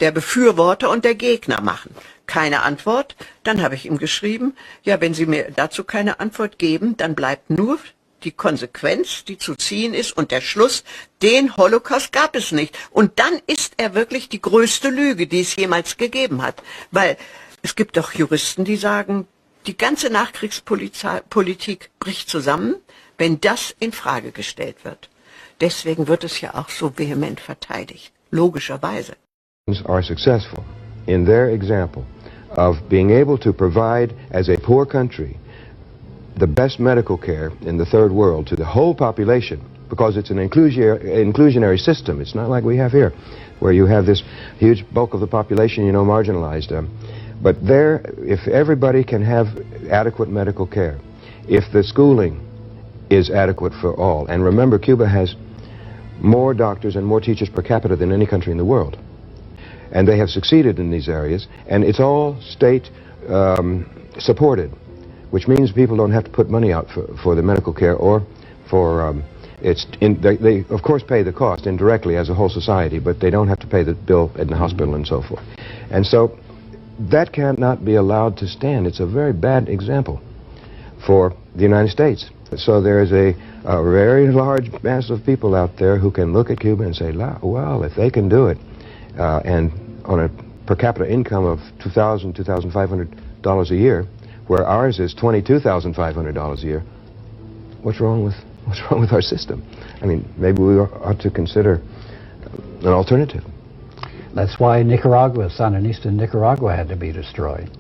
der Befürworter und der Gegner machen? Keine Antwort. Dann habe ich ihm geschrieben, ja, wenn Sie mir dazu keine Antwort geben, dann bleibt nur die Konsequenz, die zu ziehen ist, und der Schluss, den Holocaust gab es nicht. Und dann ist er wirklich die größte Lüge, die es jemals gegeben hat. Weil es gibt doch Juristen, die sagen, die ganze Nachkriegspolitik bricht zusammen, wenn das in Frage gestellt wird. Deswegen wird es ja auch so vehement verteidigt, logischerweise. Are successful in their example of being able to provide as a poor country the best medical care in the third world to the whole population, because it's an inclusionary system. It's not like we have here, where you have this huge bulk of the population, you know, marginalized. But there, if everybody can have adequate medical care, if the schooling is adequate for all, and remember, Cuba has more doctors and more teachers per capita than any country in the world, and they have succeeded in these areas, and it's all state supported, which means people don't have to put money out for the medical care or for they of course pay the cost indirectly as a whole society, but they don't have to pay the bill in the hospital and so forth. And so that cannot be allowed to stand. It's a very bad example for the United States. So there is a very large mass of people out there who can look at Cuba and say, well, if they can do it, and on a per capita income of $2,000, $2,500 a year, where ours is $22,500 a year, what's wrong with our system? I mean, maybe we ought to consider an alternative. That's why Nicaragua, Sandinista Nicaragua, had to be destroyed.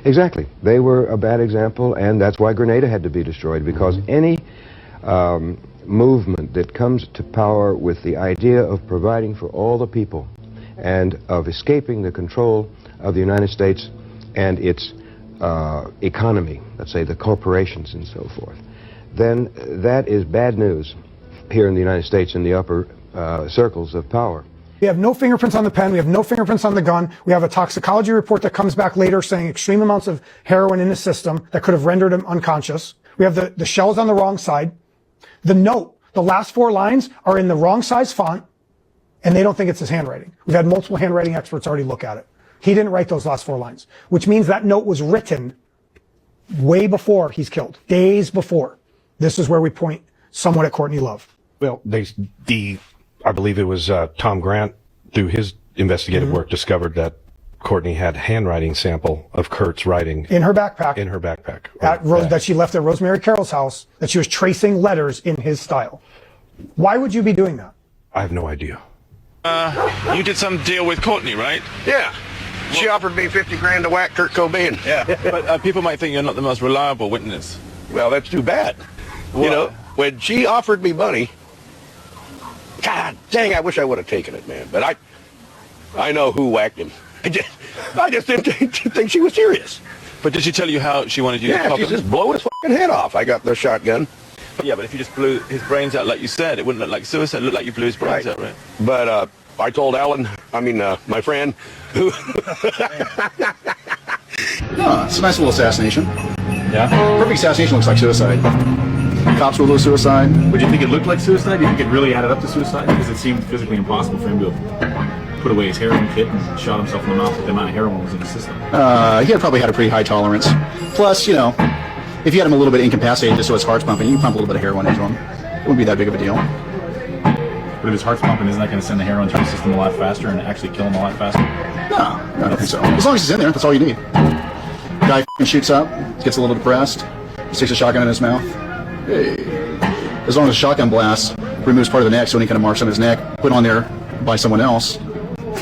Exactly. They were a bad example, and that's why Grenada had to be destroyed, because any movement that comes to power with the idea of providing for all the people and of escaping the control of the United States and its economy, let's say the corporations and so forth, then that is bad news here in the United States in the upper circles of power. We have no fingerprints on the pen. We have no fingerprints on the gun. We have a toxicology report that comes back later saying extreme amounts of heroin in his system that could have rendered him unconscious. We have the shells on the wrong side. The note, the last 4 lines are in the wrong size font, and they don't think it's his handwriting. We've had multiple handwriting experts already look at it. He didn't write those last 4 lines, which means that note was written way before he's killed, days before. This is where we point somewhat at Courtney Love. Well, I believe it was Tom Grant, through his investigative work, discovered that Courtney had handwriting sample of Kurt's writing in her backpack. In her backpack. That she left at Rosemary Carroll's house, that she was tracing letters in his style. Why would you be doing that? I have no idea. You did some deal with Courtney, right? Yeah. She offered me 50 grand to whack Kurt Cobain. Yeah. But people might think you're not the most reliable witness. Well, that's too bad. What? You know, when she offered me money, God dang, I wish I would have taken it, man. But I know who whacked him. I just didn't think she was serious. But did she tell you how she wanted you to Yeah, pop she him? just blow his fucking head off. I got the shotgun. Yeah, but if you just blew his brains out like you said, it wouldn't look like suicide. It looked like you blew his brains out, right? But I told Alan, my friend, who... No, it's a nice little assassination. Yeah? Perfect assassination looks like suicide. Cops will do suicide. Would you think it looked like suicide? Do you think it really added up to suicide? Because it seemed physically impossible for him to have put away his heroin kit and shot himself in the mouth with the amount of heroin was in his system. He had probably had a pretty high tolerance. Plus, you know, if you had him a little bit incapacitated just so his heart's pumping, you can pump a little bit of heroin into him. It wouldn't be that big of a deal. But if his heart's pumping, isn't that going to send the heroin through the system a lot faster and actually kill him a lot faster? No, I don't think so. As long as he's in there, that's all you need. Guy shoots up, gets a little depressed, sticks a shotgun in his mouth. Hey. As long as the shotgun blast removes part of the neck, so any kind of marks on his neck put on there by someone else.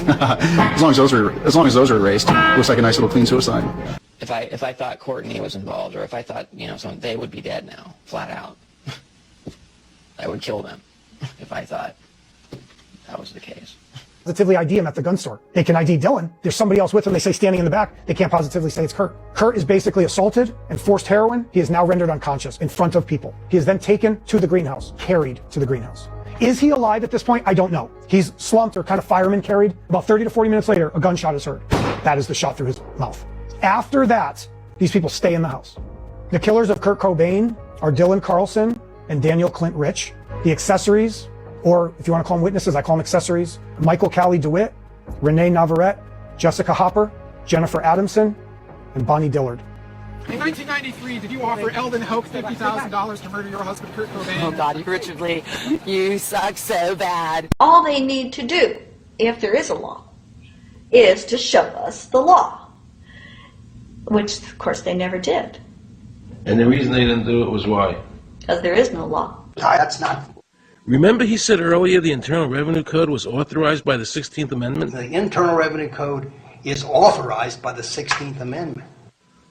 as long as those are erased, it looks like a nice little clean suicide. If I thought Courtney was involved, or if I thought, you know, they would be dead now, flat out. I would kill them if I thought that was the case. Positively ID him at the gun store. They can ID Dylan. There's somebody else with him. They say standing in the back. They can't positively say it's Kurt. Kurt is basically assaulted and forced heroin. He is now rendered unconscious in front of people. He is then taken to the greenhouse, carried to the greenhouse. Is he alive at this point? I don't know. He's slumped or kind of fireman carried. About 30 to 40 minutes later, a gunshot is heard. That is the shot through his mouth. After that, these people stay in the house. The killers of Kurt Cobain are Dylan Carlson and Daniel Clint Rich. The accessories, or if you want to call them witnesses, I call them accessories, Michael Callie DeWitt, Renee Navarrete, Jessica Hopper, Jennifer Adamson, and Bonnie Dillard. In 1993, did you offer Eldon Hoke $50,000 to murder your husband, Kurt Cobain? Oh, God, Richard Lee, you suck so bad. All they need to do, if there is a law, is to show us the law, which, of course, they never did, And the reason they didn't do it was why? because there is no law. That's not. Remember he said earlier the Internal Revenue Code was authorized by the 16th Amendment? The Internal Revenue Code is authorized by the 16th Amendment.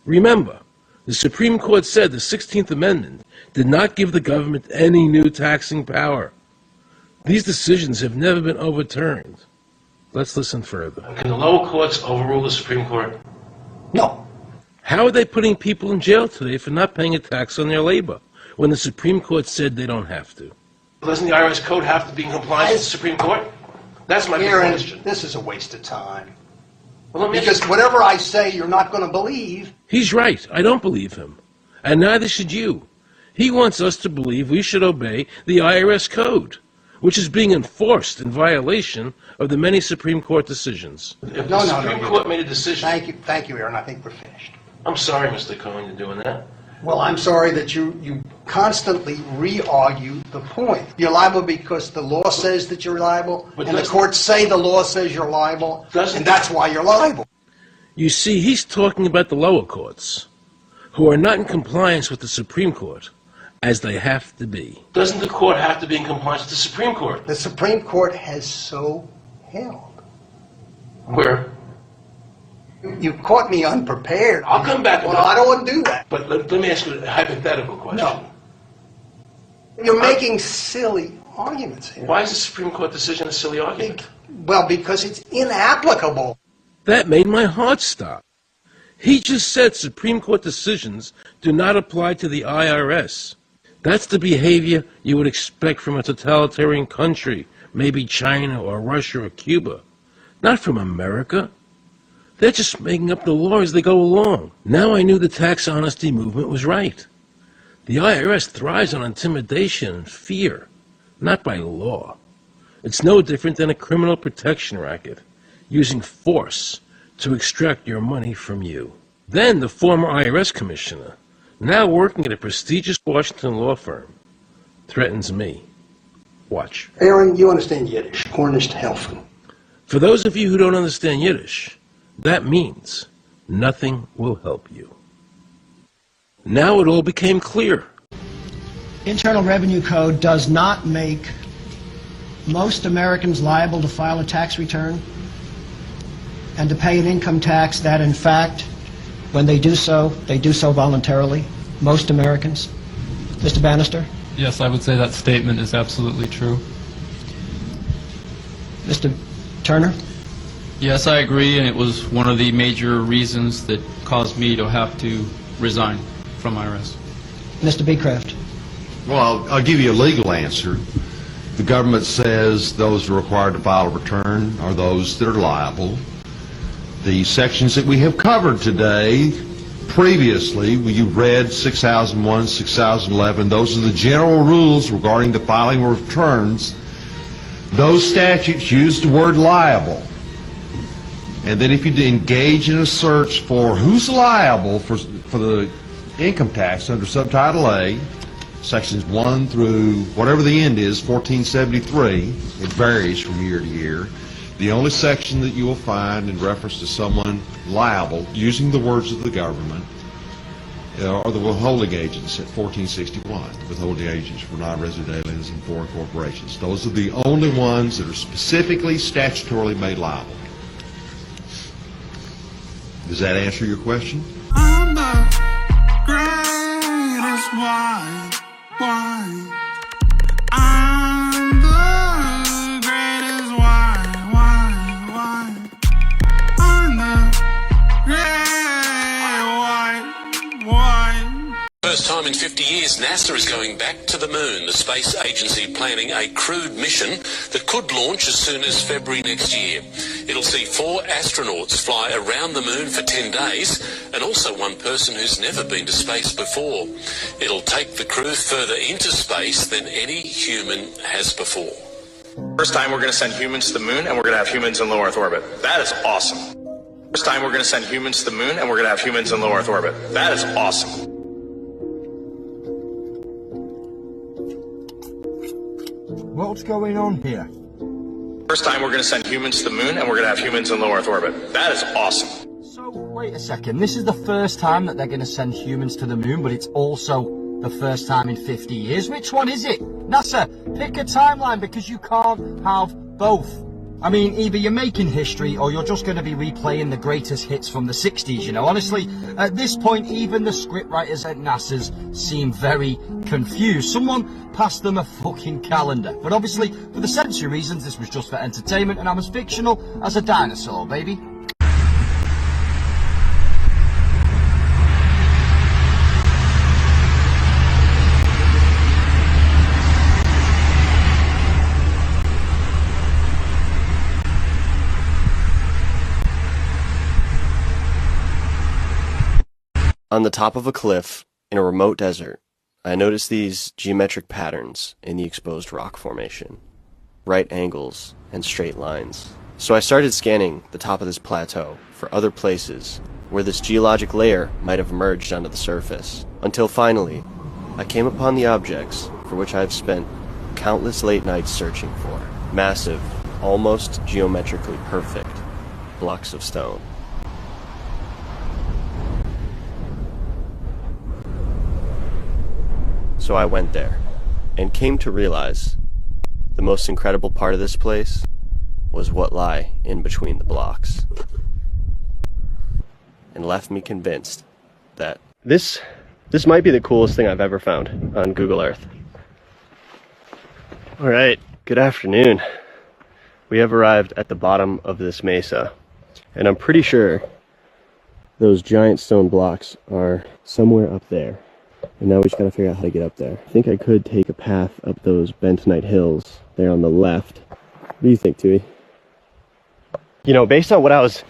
Remember, the Supreme Court said the 16th Amendment did not give the government any new taxing power. These decisions have never been overturned. Let's listen further. Can the lower courts overrule the Supreme Court? No. How are they putting people in jail today for not paying a tax on their labor when the Supreme Court said they don't have to? Doesn't the IRS code have to be in compliance with the Supreme Court? That's my big Aaron, question. this is a waste of time. Well, Because whatever I say, you're not going to believe. He's right. I don't believe him. And neither should you. He wants us to believe we should obey the IRS code, which is being enforced in violation of the many Supreme Court decisions. If the Supreme Court made a decision... Thank you, Aaron. I think we're finished. I'm sorry, Mr. Cohen, you're doing that. Well, I'm sorry that you constantly re-argue the point. You're liable because the law says that you're liable, and the courts say the law says you're liable, and that's why you're liable. You see, he's talking about the lower courts, who are not in compliance with the Supreme Court, as they have to be. Doesn't the court have to be in compliance with the Supreme Court? The Supreme Court has so held. Where? You caught me unprepared. I'll come back. Well, I don't want to do that. But let me ask you a hypothetical question. No. You're making silly arguments here. Why is the Supreme Court decision a silly argument? Well, because it's inapplicable. That made my heart stop. He just said Supreme Court decisions do not apply to the IRS. That's the behavior you would expect from a totalitarian country, maybe China or Russia or Cuba. Not from America. They're just making up the law as they go along. Now I knew the tax honesty movement was right. The IRS thrives on intimidation and fear, not by law. It's no different than a criminal protection racket, using force to extract your money from you. Then the former IRS commissioner, now working at a prestigious Washington law firm, threatens me. Watch. Aaron, you understand Yiddish. Cornish to helfen. For those of you who don't understand Yiddish, that means nothing will help you. Now it all became clear. Internal Revenue Code does not make most Americans liable to file a tax return and to pay an income tax that, in fact, when they do so voluntarily. Most Americans. Mr. Bannister? Yes, I would say that statement is absolutely true. Mr. Turner? Yes, I agree, and it was one of the major reasons that caused me to have to resign from IRS. Mr. Beecraft? Well, I'll give you a legal answer. The government says those who are required to file a return are those that are liable. The sections that we have covered today, previously, you've read 6001, 6011, those are the general rules regarding the filing of returns. Those statutes use the word liable. And then if you engage in a search for who's liable for the income tax under Subtitle A, sections 1 through whatever the end is, 1473, it varies from year to year. The only section that you will find in reference to someone liable, using the words of the government, are the withholding agents at 1461. Withholding agents for non-resident aliens and foreign corporations. Those are the only ones that are specifically statutorily made liable. Does that answer your question? I'm the greatest why? I'm the greatest why? I'm the great why? First time in 50 years, NASA is going back to the moon. The space agency planning a crewed mission that could launch as soon as February next year. It'll see 4 astronauts fly around the moon for 10 days and also one person who's never been to space before. It'll take the crew further into space than any human has before. First time we're going to send humans to the moon and we're going to have humans in low Earth orbit. That is awesome. First time we're going to send humans to the moon and we're going to have humans in low Earth orbit. That is awesome. What's going on here? First time we're going to send humans to the moon and we're going to have humans in low Earth orbit. That is awesome. So, wait a second. This is the first time that they're going to send humans to the moon, but it's also the first time in 50 years. Which one is it? NASA, pick a timeline because you can't have both. I mean, either you're making history or you're just going to be replaying the greatest hits from the 60s, you know. Honestly, at this point, even the scriptwriters at NASA's seem very confused. Someone passed them a fucking calendar. But obviously, for the sensory reasons, this was just for entertainment, and I'm as fictional as a dinosaur, baby. On the top of a cliff, in a remote desert, I noticed these geometric patterns in the exposed rock formation. Right angles and straight lines. So I started scanning the top of this plateau for other places where this geologic layer might have emerged onto the surface. Until finally, I came upon the objects for which I have spent countless late nights searching for. Massive, almost geometrically perfect blocks of stone. So I went there, and came to realize the most incredible part of this place was what lay in between the blocks. and left me convinced that this might be the coolest thing I've ever found on Google Earth. All right, good afternoon. We have arrived at the bottom of this mesa, and I'm pretty sure those giant stone blocks are somewhere up there. And now we just gotta figure out how to get up there. I think I could take a path up those bentonite hills there on the left. What do you think, Tui? You know, based on what I was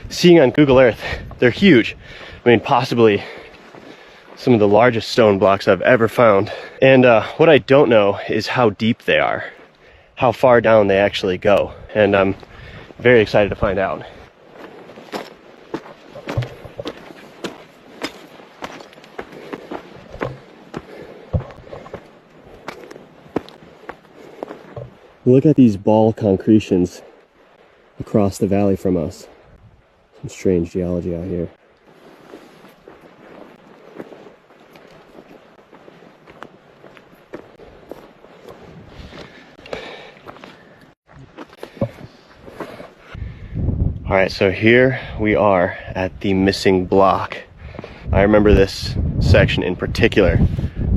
seeing on Google Earth, they're huge. I mean, possibly some of the largest stone blocks I've ever found. And what I don't know is how deep they are, how far down they actually go. And I'm very excited to find out. Look at these ball concretions across the valley from us. Some strange geology out here. All right, so here we are at the missing block. I remember this section in particular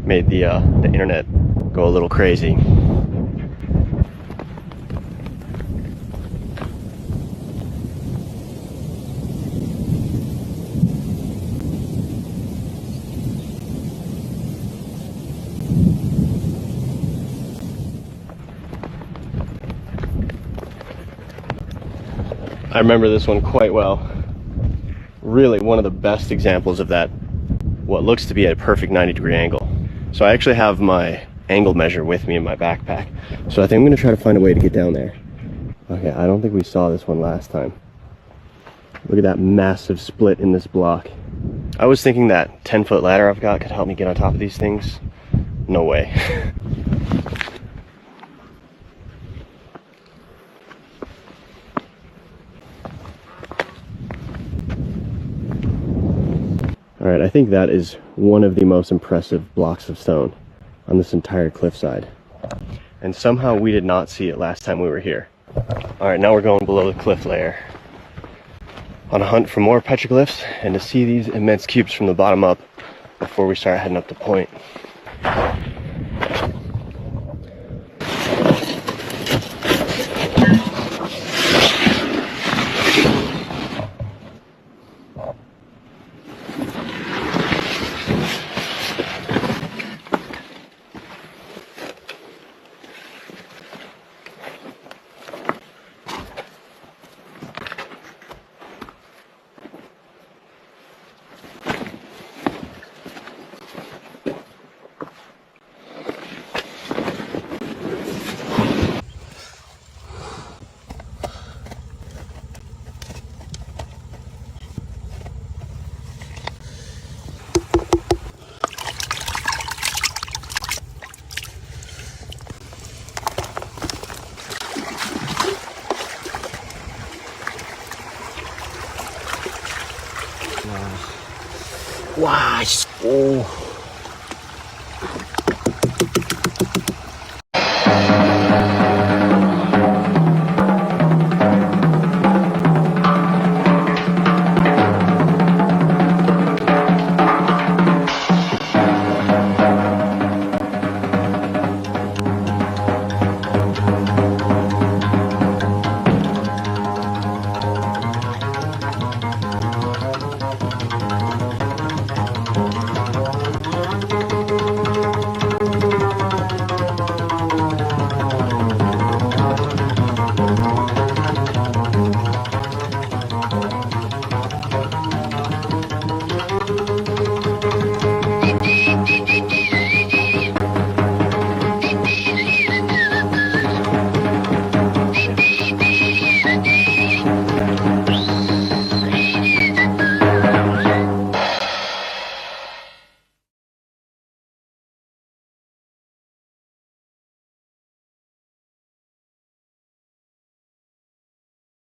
made the internet go a little crazy. I remember this one quite well. Really one of the best examples of that, what looks to be a perfect 90-degree angle. So I actually have my angle measure with me in my backpack. So I think I'm gonna try to find a way to get down there. Okay, I don't think we saw this one last time. Look at that massive split in this block. I was thinking that 10-foot ladder I've got could help me get on top of these things. No way. Alright, I think that is one of the most impressive blocks of stone on this entire cliffside. And somehow we did not see it last time we were here. Alright, now we're going below the cliff layer on a hunt for more petroglyphs and to see these immense cubes from the bottom up before we start heading up the point. Wow. Oh.